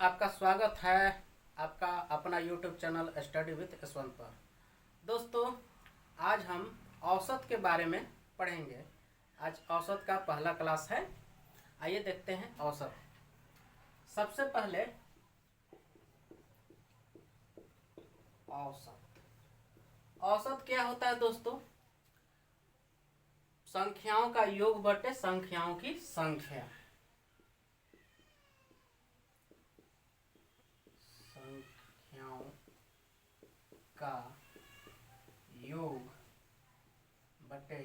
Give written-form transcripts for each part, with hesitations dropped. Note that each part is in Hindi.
आपका स्वागत है आपका अपना YouTube channel study with Yashwant पर। दोस्तों, आज हम औसत के बारे में पढ़ेंगे। आज औसत का पहला क्लास है। आइए देखते हैं औसत। सबसे पहले औसत औसत क्या होता है दोस्तों? संख्याओं का योग बटे संख्याओं की संख्या। संख्याओं का योग बटे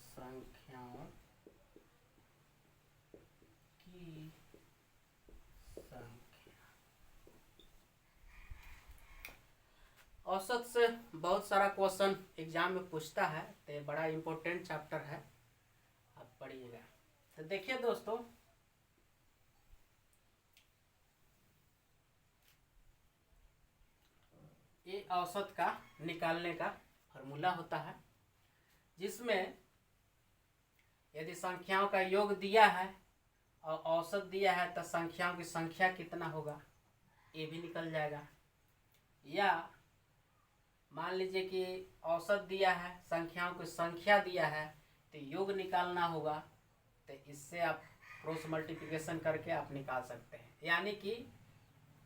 संख्याओं की संख्या। औसत से बहुत सारा क्वेश्चन एग्जाम में पूछता है, तो ये बड़ा इम्पोर्टेंट चैप्टर है, आप पढ़िएगा। तो देखिए दोस्तों, ये औसत का निकालने का फॉर्मूला होता है, जिसमें यदि संख्याओं का योग दिया है और औसत दिया है तो संख्याओं की संख्या कितना होगा ये भी निकल जाएगा। या मान लीजिए कि औसत दिया है, संख्याओं की संख्या दिया है, तो योग निकालना होगा। तो इससे आप क्रॉस मल्टीप्लिकेशन करके आप निकाल सकते हैं। यानी कि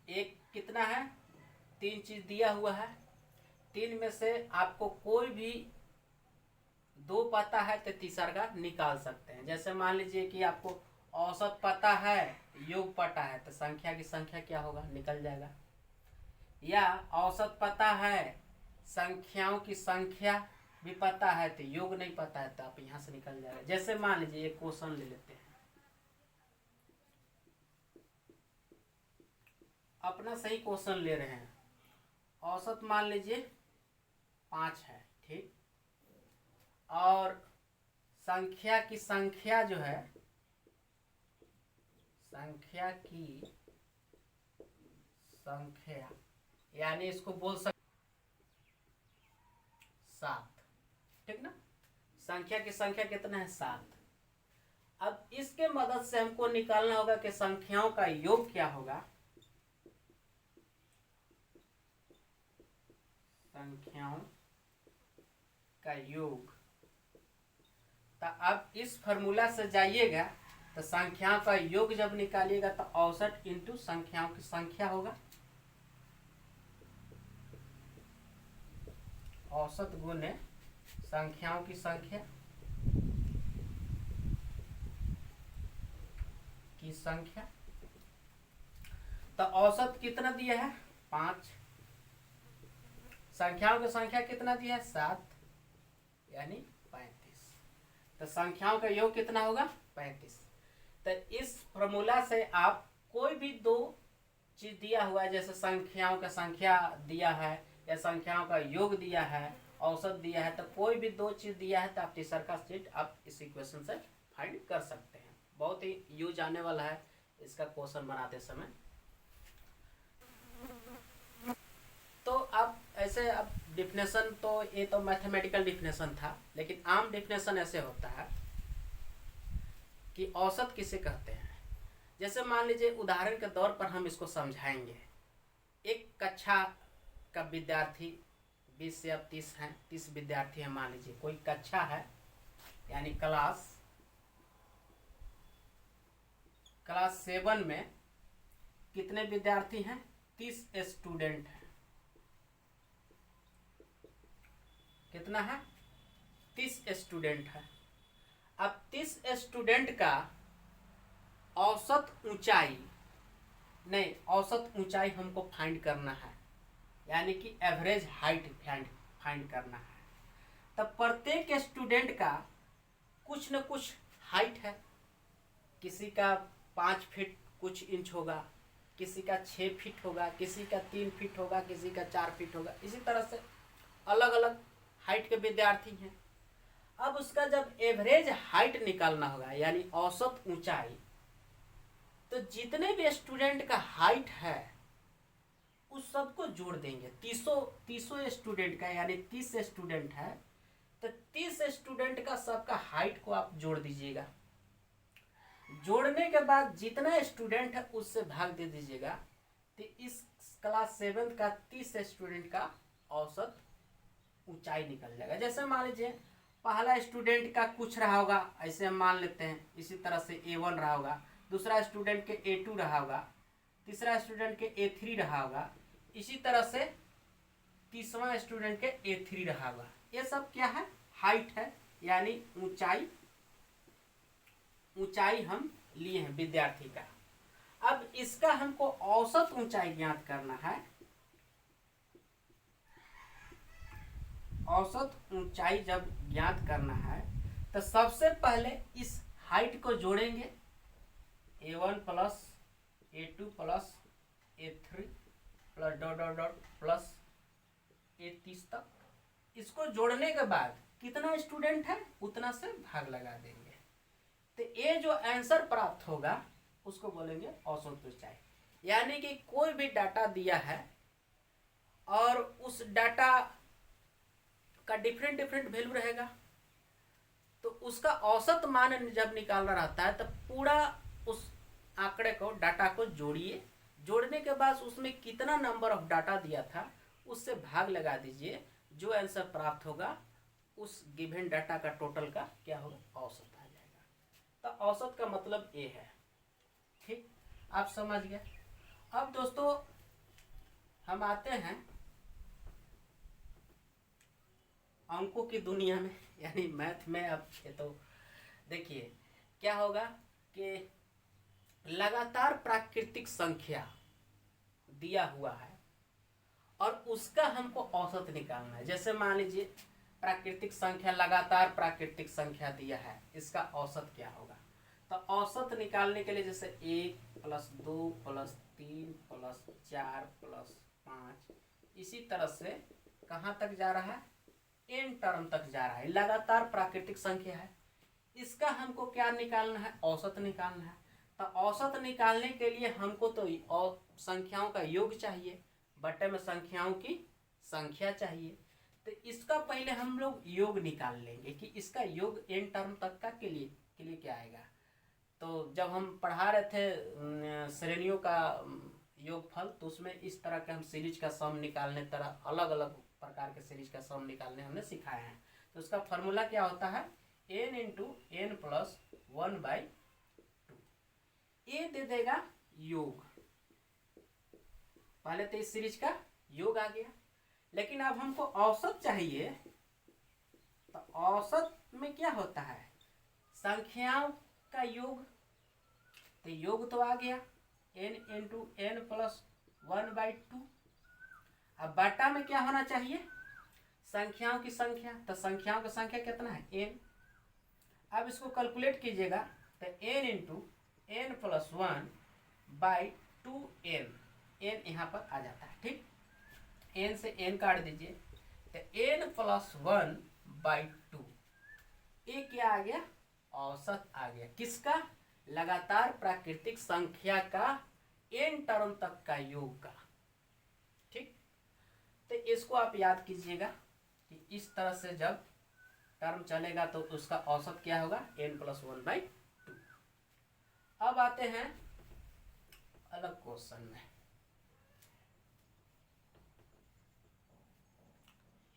एक कितना है, 3 चीज़ दिया हुआ है, 3 में से आपको कोई भी 2 पता है तो तीसरा का निकाल सकते हैं। जैसे मान लीजिए कि आपको औसत पता है, योग पता है, तो संख्या की संख्या क्या होगा निकल जाएगा। या औसत पता है, संख्याओं की संख्या भी पता है, तो योग नहीं पता है, तो आप यहाँ से निकल जाएगा। जैसे मान लीजिए एक क्वेश्चन ले लेते हैं, अपना सही क्वेश्चन ले रहे हैं। औसत मान लीजिए 5 है, ठीक। और संख्या की संख्या जो है, संख्या की संख्या यानी इसको बोल सकते 7, ठीक ना। संख्या की संख्या कितना है, 7। अब इसके मदद से हमको निकालना होगा कि संख्याओं का योग क्या होगा। संख्याओं का योग, तो अब इस फॉर्मूला से जाइएगा, तो संख्याओं का योग जब निकालिएगा तो औसत इंटू संख्याओं की संख्या होगा। औसत गुने संख्याओं की संख्या की संख्या। तो औसत कितना दिया है, 5। संख्याओं की संख्या कितना दिया है, 7, यानी 35। तो संख्याओं का योग कितना होगा, 35। तो इस फॉर्मूला से आप कोई भी 2 चीज दिया हुआ है, जैसे संख्याओं का संख्या दिया है या संख्याओं का योग दिया है, औसत दिया है, तो कोई भी 2 चीज दिया है तो आप तीसरा का सीट आप इस इक्वेशन से फाइंड कर सकते हैं। बहुत ही यूज आने वाला है इसका क्वेश्चन बनाते समय। तो अब ऐसे, अब डिफिनेशन तो ये तो मैथमेटिकल डिफिनेशन था, लेकिन आम डिफिनेशन ऐसे होता है कि औसत किसे कहते हैं। जैसे मान लीजिए उदाहरण के तौर पर हम इसको समझाएंगे। एक कक्षा का विद्यार्थी 20 से अब 30 हैं, 30 विद्यार्थी हैं। मान लीजिए कोई कक्षा है, यानी क्लास 7 में कितने विद्यार्थी हैं, 30 स्टूडेंट हैं। कितना है, 30 स्टूडेंट है। अब 30 स्टूडेंट का औसत ऊंचाई, नहीं, औसत ऊंचाई हमको फाइंड करना है, यानी कि एवरेज हाइट फाइंड करना है। तब प्रत्येक स्टूडेंट का कुछ न कुछ हाइट है। किसी का 5 फीट कुछ इंच होगा, किसी का 6 फीट होगा, किसी का 3 फीट होगा, किसी का 4 फीट होगा। इसी तरह से अलग अलग हाइट के विद्यार्थी हैं। अब उसका जब एवरेज हाइट निकालना होगा, यानी औसत ऊंचाई, तो जितने भी स्टूडेंट का हाइट है उस सबको जोड़ देंगे। 30 स्टूडेंट का, यानी 30 स्टूडेंट है, तो 30 स्टूडेंट का सबका हाइट को आप जोड़ दीजिएगा। जोड़ने के बाद जितना स्टूडेंट है उससे भाग दे दीजिएगा, तो इस क्लास 7 का 30 स्टूडेंट का औसत ऊंचाई निकल जाएगा। जैसे मान लीजिए पहला स्टूडेंट का कुछ रहा होगा, ऐसे हम मान लेते हैं, इसी तरह से A1 रहा होगा, दूसरा स्टूडेंट के A2 रहा होगा, तीसरा स्टूडेंट के A3 रहा होगा, इसी तरह से तीसरा स्टूडेंट के A3 रहा होगा। ये सब क्या है? हाइट है, यानी ऊंचाई। ऊंचाई हम लिए हैं विद्यार्थी का। अब इसका हमको औसत ऊंचाई ज्ञात करना है। औसत ऊंचाई जब ज्ञात करना है तो सबसे पहले इस हाइट को जोड़ेंगे, A1 plus A2 plus A3 plus dot dot dot plus A30 तक। इसको जोड़ने के बाद कितना स्टूडेंट है उतना से भाग लगा देंगे, तो ये जो आंसर प्राप्त होगा उसको बोलेंगे औसत ऊंचाई। यानी कि कोई भी डाटा दिया है और उस डाटा का डिफरेंट डिफरेंट वैल्यू रहेगा, तो उसका औसत मान जब निकालना रहता है तो पूरा उस आंकड़े को, डाटा को जोड़िए। जोड़ने के बाद उसमें कितना नंबर ऑफ डाटा दिया था उससे भाग लगा दीजिए। जो आंसर प्राप्त होगा उस गिवन डाटा का टोटल का क्या होगा? औसत आ जाएगा। तो औसत का मतलब ये है। ठीक, आप समझ गए। अब दोस्तों हम आते हैं अंकों की दुनिया में, यानी मैथ में। अब ये तो देखिए क्या होगा कि लगातार प्राकृतिक संख्या दिया हुआ है और उसका हमको औसत निकालना है। जैसे मान लीजिए प्राकृतिक संख्या, लगातार प्राकृतिक संख्या दिया है, इसका औसत क्या होगा? तो औसत निकालने के लिए जैसे 1 प्लस 2 प्लस 3 प्लस 4 प्लस 5, इसी तरह से कहाँ तक जा रहा है? n टर्म तक जा रहा है। लगातार प्राकृतिक संख्या है, इसका हमको क्या निकालना है? औसत निकालना है। तो औसत निकालने के लिए हमको तो संख्याओं का योग चाहिए, बटे में संख्याओं की संख्या चाहिए। तो इसका पहले हम लोग योग निकाल लेंगे कि इसका योग n टर्म तक का के लिए क्या आएगा। तो जब हम पढ़ा रहे थे श्रेणियों का योगफल, तो उसमें इस तरह के हम सीरीज का सम निकालने, तरह अलग अलग प्रकार के सीरीज का सम निकालने हमने सिखाया है। तो उसका फॉर्मूला क्या होता है? n into n plus 1/2। ये दे देगा योग। पहले तो इस सीरीज का योग आ गया, लेकिन अब हमको औसत चाहिए। तो औसत में क्या होता है? संख्याओं का योग। तो योग तो आ गया n इंटू n प्लस 1/2। अब बटा में क्या होना चाहिए? संख्याओं की संख्या। तो संख्याओं की संख्या कितना है? n। अब इसको कैलकुलेट कीजिएगा तो n into n plus 1/2n, n यहाँ पर आ जाता है। ठीक, n से n काट दीजिए तो n प्लस 1/2, ये क्या आ गया? औसत आ गया। किसका? लगातार प्राकृतिक संख्या का n टर्म तक का योग का। ठीक, तो इसको आप याद कीजिएगा कि इस तरह से जब टर्म चलेगा तो उसका औसत क्या होगा? n plus 1/2। अब आते हैं अलग क्वेश्चन में।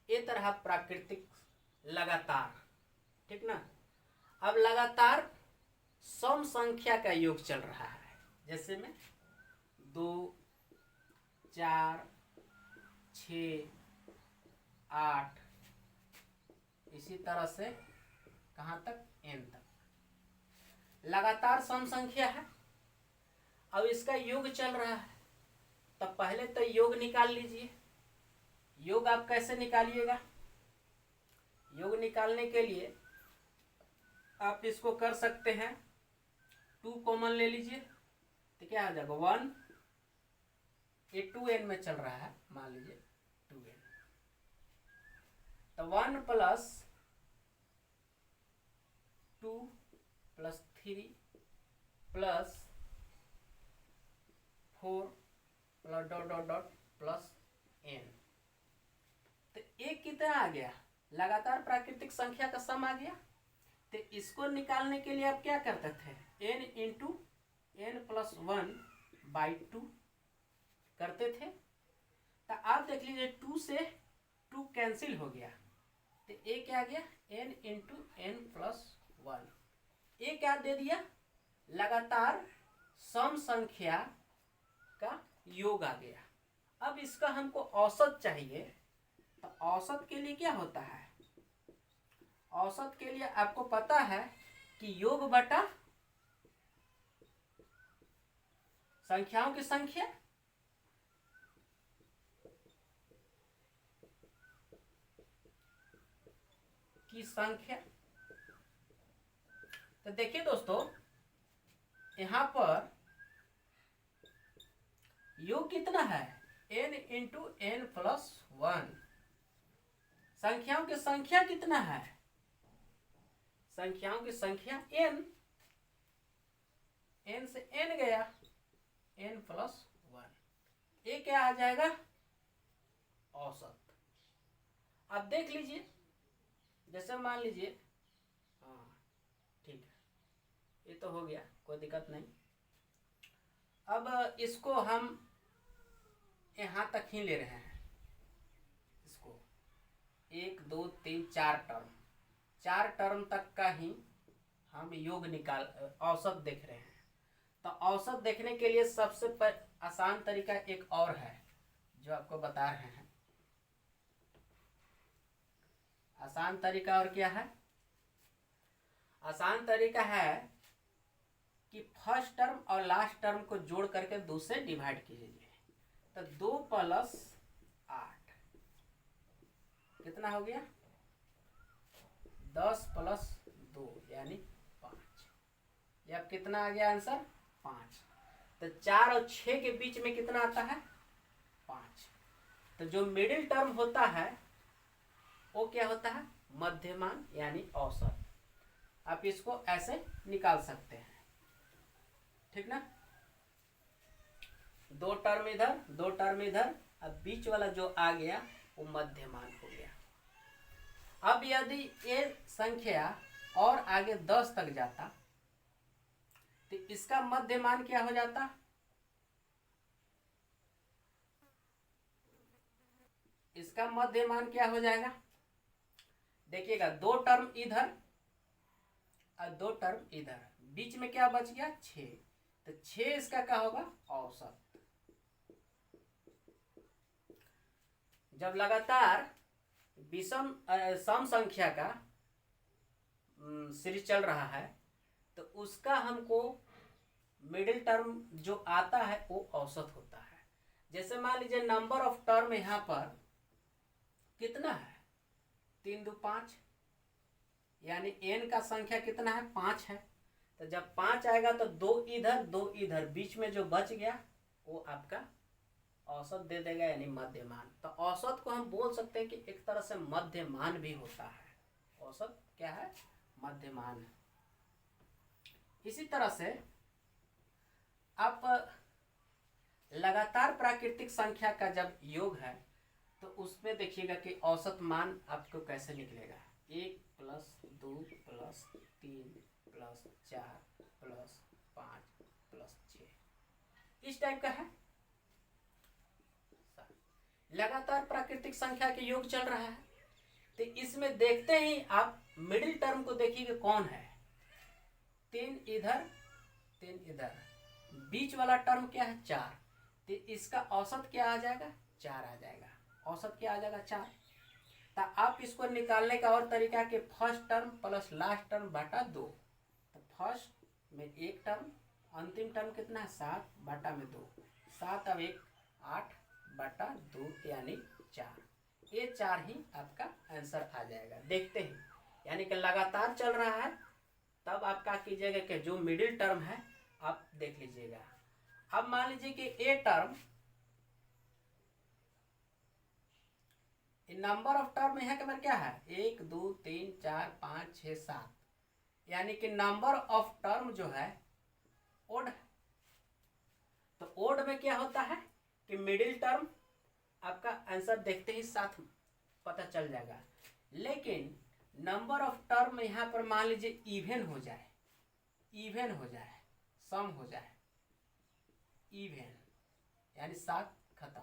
ये तरह प्राकृतिक लगातार, ठीक ना। अब लगातार सम संख्या का योग चल रहा है, जैसे में 2 4 6 8, इसी तरह से कहाँ तक? n तक। लगातार सम संख्या है, अब इसका योग चल रहा है। तो पहले तो योग निकाल लीजिए। योग आप कैसे निकालिएगा? योग निकालने के लिए आप इसको कर सकते हैं, 2 कॉमन ले लीजिए तो क्या आ जाएगा? 1। ये 2n में चल रहा है, मान लीजिए 2n। तो 1 plus 2 plus 3 plus 4 plus dot dot dot plus n। तो एक कितना आ गया? लगातार प्राकृतिक संख्या का सम आ गया। तो इसको निकालने के लिए आप क्या करते थे? n इंटू n+1/2 करते थे। तो आप देख लीजिए 2 से 2 कैंसिल हो गया, तो ए क्या आ गया n इंटू n+1। ए क्या दे दिया, लगातार सम संख्या का योग आ गया। अब इसका हमको औसत चाहिए, तो औसत के लिए क्या होता है, औसत के लिए आपको पता है कि योग बटा संख्याओं की संख्या, तो देखिए दोस्तों यहां पर योग कितना है n इंटू n+1। संख्याओं की संख्या कितना है, संख्याओं की संख्या n, n से n गया n+1। ये क्या आ जाएगा औसत। अब देख लीजिए, जैसे मान लीजिए, हाँ ठीक है, ये तो हो गया, कोई दिक्कत नहीं। अब इसको हम यहाँ तक ही ले रहे हैं, इसको 1 2 3 4 टर्म, 4 टर्म तक का ही हम योग निकाल औसत देख रहे हैं। तो औसत देखने के लिए सबसे आसान तरीका एक और है जो आपको बता रहे हैं। आसान तरीका और क्या है, आसान तरीका है कि फर्स्ट टर्म और लास्ट टर्म को जोड़ करके 2 से डिवाइड कीजिए। तो 2 + 8 कितना हो गया, 10 + 2 यानी 5। ये अब कितना आ गया आंसर 5। तो 4 और 6 के बीच में कितना आता है 5। तो जो मिडिल टर्म होता है वो क्या होता है मध्यमान यानी औसत। आप इसको ऐसे निकाल सकते हैं, ठीक ना। 2 टर्म इधर 2 टर्म इधर, अब बीच वाला जो आ गया वो मध्यमान हो गया। अब यदि ये संख्या और आगे 10 तक जाता तो इसका मध्यमान क्या हो जाता, इसका मध्यमान क्या हो जाएगा, देखिएगा 2 टर्म इधर और 2 टर्म इधर, बीच में क्या बच गया 6। तो 6 इसका क्या होगा औसत। जब लगातार विषम सम संख्या का सीरीज चल रहा है तो उसका हमको मिडिल टर्म जो आता है वो औसत होता है। जैसे मान लीजिए नंबर ऑफ टर्म यहाँ पर कितना है 3 2 5, यानी n का संख्या कितना है 5 है। तो जब 5 आएगा तो 2 इधर 2 इधर, बीच में जो बच गया वो आपका औसत दे देगा यानी मध्यमान। तो औसत को हम बोल सकते हैं कि एक तरह से मध्यमान भी होता है। औसत क्या है मध्यमान है। इसी तरह से आप लगातार प्राकृतिक संख्या का जब योग है तो उसमें देखिएगा कि औसत मान आपको कैसे निकलेगा, 1 + 2 + 3 + 4 + 5 + 6 इस टाइप का है। लगातार प्राकृतिक संख्या के योग चल रहा है तो इसमें देखते ही आप मिडिल टर्म को देखिए कौन है, 3 इधर 3 इधर, बीच वाला टर्म क्या है 4। तो इसका औसत क्या आ जाएगा 4 आ जाएगा, औसत क्या आ जाएगा 4। तो आप इसको निकालने का और तरीका कि first term plus last term बटा 2। तो फर्स्ट में 1 टर्म, अंतिम टर्म कितना है 7 बटा में 2, 7 अब 1 8 बटा 2 यानी 4। ये 4 ही आपका आंसर आ जाएगा देखते ही, यानी कि लगातार चल रहा है। तब आप क्या कीजिएगा कि जो मिडिल टर्म है आप देख लीजिएगा। अब मान लीजिए कि a term, number of term यहाँ के क्या है 1 2 3 4 5 6 7, यानी कि नंबर ऑफ टर्म जो है ओड। तो ओड में क्या होता है कि मिडिल टर्म आपका आंसर देखते ही साथ पता चल जाएगा। लेकिन नंबर ऑफ टर्म यहाँ पर मान लीजिए इवन हो जाए इवन हो जाए, सम हो जाए, इवन यानी 7 खत्म,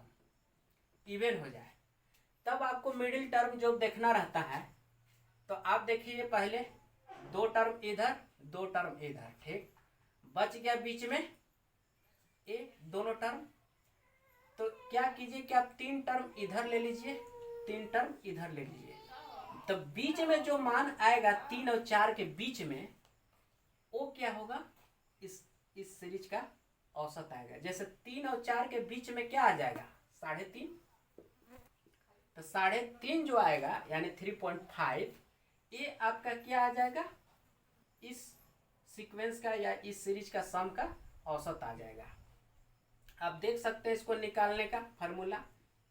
इवन हो जाए, तब आपको मिडिल टर्म जो देखना रहता है। तो आप देखिए पहले 2 टर्म इधर 2 टर्म इधर, ठीक, बच गया बीच में ए दोनों टर्म। तो क्या कीजिए कि आप 3 टर्म इधर ले लीजिए, 3 टर्म इधर ले लीजिए, तो बीच में जो मान आएगा 3 और 4 के बीच में, वो क्या होगा, इस सीरीज का औसत आएगा। जैसे 3 और 4 के बीच में क्या आ जाएगा, 3.5, तो 3.5 जो आएगा यानी 3.5, ये आपका क्या आ जाएगा, इस सीक्वेंस का या इस सीरीज का सम का औसत आ जाएगा। आप देख सकते हैं इसको निकालने का फार्मूला,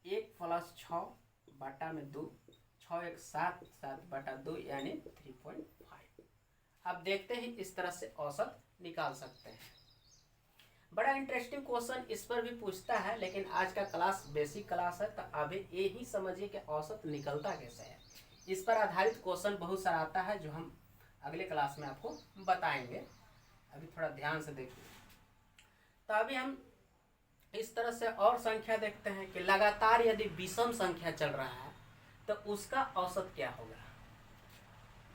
1 + 6 बटा में 2, 6 1 7, 7 बटा 2 यानी 3.5। आप देखते हैं इस तरह से औसत निकाल सकते हैं। बड़ा इंटरेस्टिंग क्वेश्चन इस पर भी पूछता है, लेकिन आज का क्लास बेसिक क्लास है, तो अभी ये ही समझिए कि औसत निकलता कैसे है। इस पर आधारित क्वेश्चन बहुत सारा आता है जो हम अगले क्लास में आपको बताएंगे। अभी थोड़ा ध्यान से देखिए। तो अभी हम इस तरह से और संख्या देखते हैं कि लगातार यदि विषम संख्या चल रहा है तो उसका औसत क्या होगा।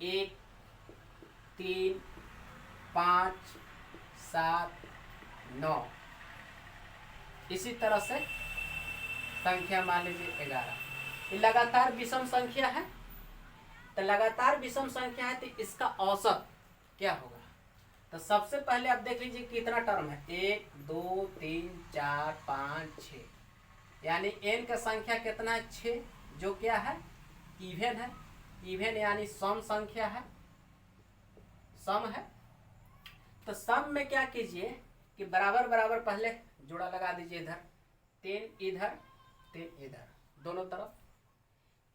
1 3 5 7 9, इसी तरह से संख्या मान लीजिए 11। ये लगातार विषम संख्या है, तो लगातार विषम संख्या है तो इसका औसत क्या होगा। तो सबसे पहले आप देख लीजिए कितना टर्म है, 1 2 3 4 5 6, यानी n का संख्या कितना है, 6, जो क्या है, इवन है, इवन यानी सम संख्या है, सम है। तो सम में क्या कीजिए कि बराबर बराबर पहले जोड़ा लगा दीजिए, इधर 3 इधर 3 इधर, दोनों तरफ।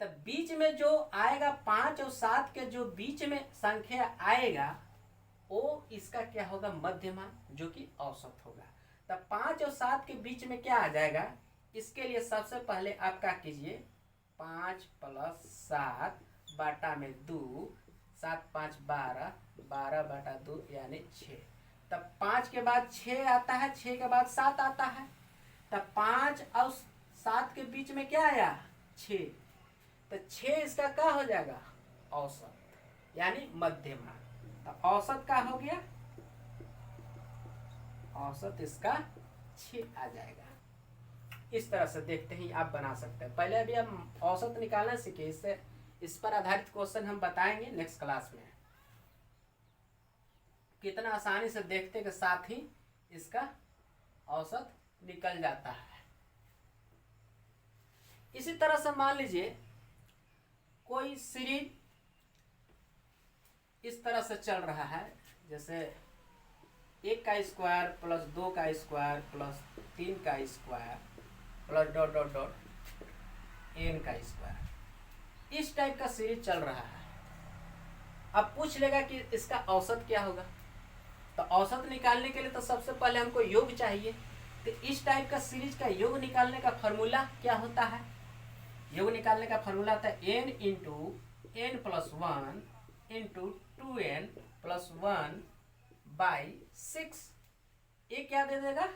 तब बीच में जो आएगा 5 और 7 के जो बीच में संख्या आएगा वो इसका क्या होगा, मध्यमान, जो कि औसत होगा। तब 5 और 7 के बीच में क्या आ जाएगा, इसके लिए सबसे पहले आप क्या कीजिए, 5 + 7 बटा में 2, 7 5 12, 12 बटा 2 यानी 6। तब 5 के बाद 6 आता है, 6 के बाद 7 आता है, तब 5 और 7 के बीच में क्या आया, 6, तो 6 इसका क्या हो जाएगा, औसत यानी मध्यमान। तो औसत का हो गया, औसत इसका 6 आ जाएगा। इस तरह से देखते ही आप बना सकते हैं। पहले अभी हम औसत निकालना सीखे, इससे इस पर आधारित क्वेश्चन हम बताएंगे नेक्स्ट क्लास में। कितना आसानी से देखते के साथ ही इसका औसत निकल जाता है। इसी तरह से मान लीजिए कोई सीरीज इस तरह से चल रहा है, जैसे 1 का स्क्वायर प्लस 2 का स्क्वायर प्लस 3 का square plus dot dot dot n का स्क्वायर, इस टाइप का सीरीज चल रहा है। अब पूछ लेगा कि इसका औसत क्या होगा। तो औसत निकालने के लिए तो सबसे पहले हमको योग चाहिए। तो इस टाइप का सीरीज का योग निकालने का फॉर्मूला क्या होता है, योग निकालने का फॉर्मूला होता है n into n plus 1 into 2n plus 1 by 6। ये क्या दे देगा,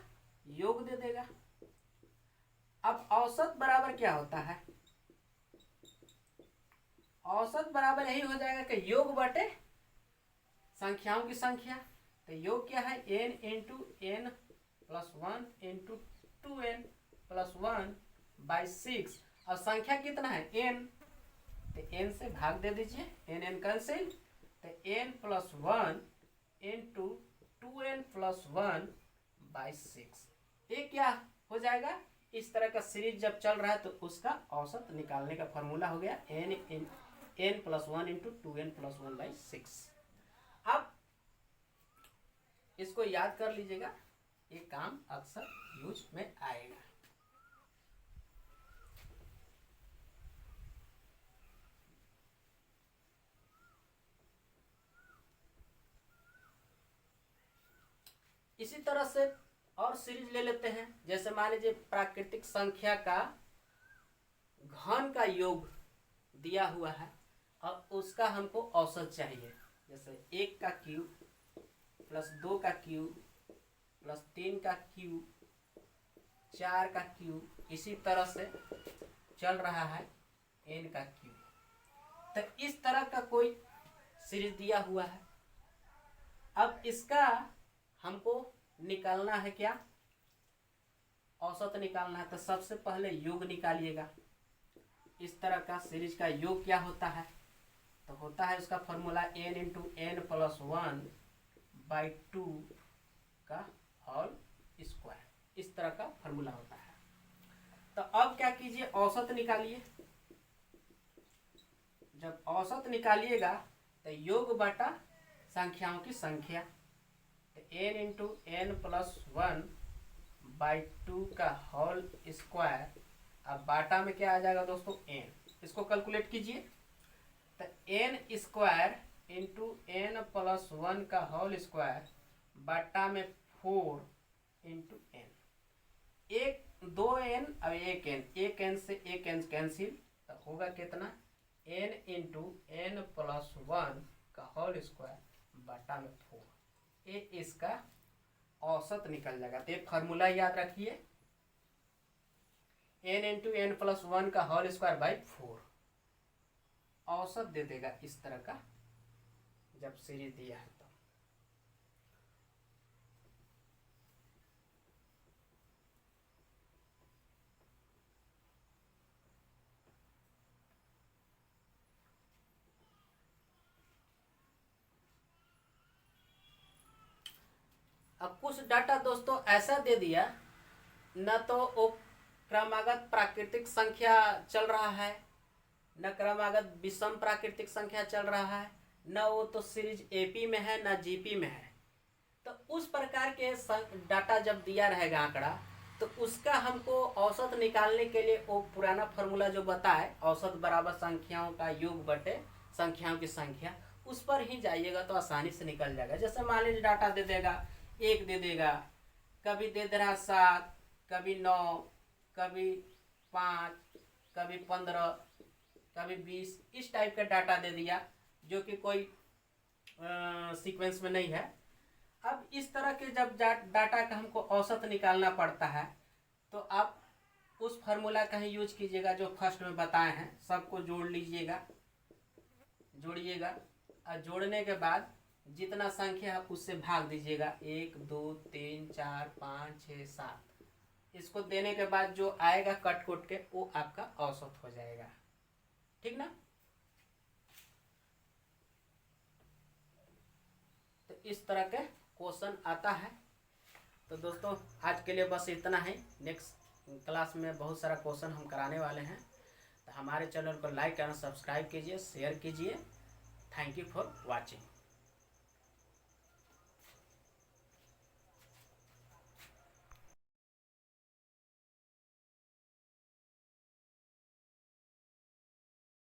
योग दे देगा। अब औसत बराबर क्या होता है, औसत बराबर यही हो जाएगा कि योग बटे संख्याओं की संख्या। तो योग क्या है, n into n plus 1 into 2n plus 1 by 6, और संख्या कितना है, n, तो n से भाग दे दीजिए, n कैंसिल, तो n plus 1 into 2n plus 1 by 6। ये क्या हो जाएगा, इस तरह का सीरीज जब चल रहा है तो उसका औसत निकालने का फॉर्मूला हो गया n plus 1 into 2n plus 1 by 6। अब इसको याद कर लीजिएगा, ये काम अक्सर यूज में आएगा। इसी तरह से और सीरीज ले लेते हैं। जैसे मान लीजिए प्राकृतिक संख्या का घन का योग दिया हुआ है और उसका हमको औसत चाहिए। जैसे 1 का क्यूब प्लस 2 का क्यूब प्लस 3 का क्यूब 4 का क्यूब, इसी तरह से चल रहा है n का क्यूब। तो इस तरह का कोई सीरीज दिया हुआ है। अब इसका हमको निकालना है क्या, औसत निकालना है। तो सबसे पहले योग निकालिएगा। इस तरह का सीरीज का योग क्या होता है, तो होता है इसका formula n into n plus 1/2 का होल स्क्वायर। इस तरह का फॉर्मूला होता है। तो अब क्या कीजिए, औसत निकालिए। जब औसत निकालिएगा तो योग बटा संख्याओं की संख्या, तो n इंटू n प्लस 1/2 का होल स्क्वायर। अब बाटा में क्या आ जाएगा दोस्तों, n। इसको कैलकुलेट कीजिए। तो n square into n plus 1 का होल स्क्वायर बाटा में 4 इंटू n। एक 2n अब एक n से एक n कैंसिल, तो होगा कितना, n इंटू n प्लस 1 का होल स्क्वायर बाटा में 4। ये इसका औसत निकल जाएगा। तो ये फार्मूला याद रखिए, n इंटू n प्लस 1 का होल स्क्वायर बाई 4 औसत दे देगा इस तरह का, जब सीरीज दिया है तो। अब कुछ डाटा दोस्तों ऐसा दे दिया, न तो वो क्रमागत प्राकृतिक संख्या चल रहा है, न क्रमागत विषम प्राकृतिक संख्या चल रहा है, न वो तो सीरीज एपी में है न जीपी में है। तो उस प्रकार के डाटा जब दिया रहेगा आंकड़ा, तो उसका हमको औसत निकालने के लिए वो पुराना फार्मूला जो बताए, औसत बराबर संख्याओं का योग बटे संख्याओं की संख्या, उस पर ही जाइएगा तो आसानी से निकल जाएगा। जैसे मान लीजिए डाटा दे देगा 1 दे देगा, कभी दे दे रहा 7, कभी 9, कभी 5, कभी 15, कभी 20, इस टाइप का डाटा दे दिया जो कि कोई सीक्वेंस में नहीं है। अब इस तरह के जब डाटा का हमको औसत निकालना पड़ता है, तो आप उस फार्मूला का ही यूज कीजिएगा जो फर्स्ट में बताए हैं। सबको जोड़ लीजिएगा, जोड़िएगा, और जोड़ने के बाद जितना संख्या है उससे भाग दीजिएगा। 1 2 3 4 5 6 7। इसको देने के बाद जो आएगा कट कोट के, वो आपका औसत हो जाएगा। ठीक ना। तो इस तरह के क्वेश्चन आता है। तो दोस्तों आज के लिए बस इतना ही। नेक्स्ट क्लास में बहुत सारा क्वेश्चन हम कराने वाले हैं। तो हमारे चैनल को लाइक करना, सब्सक्राइब कीजिए, शेयर कीजिए। Thank you for watching.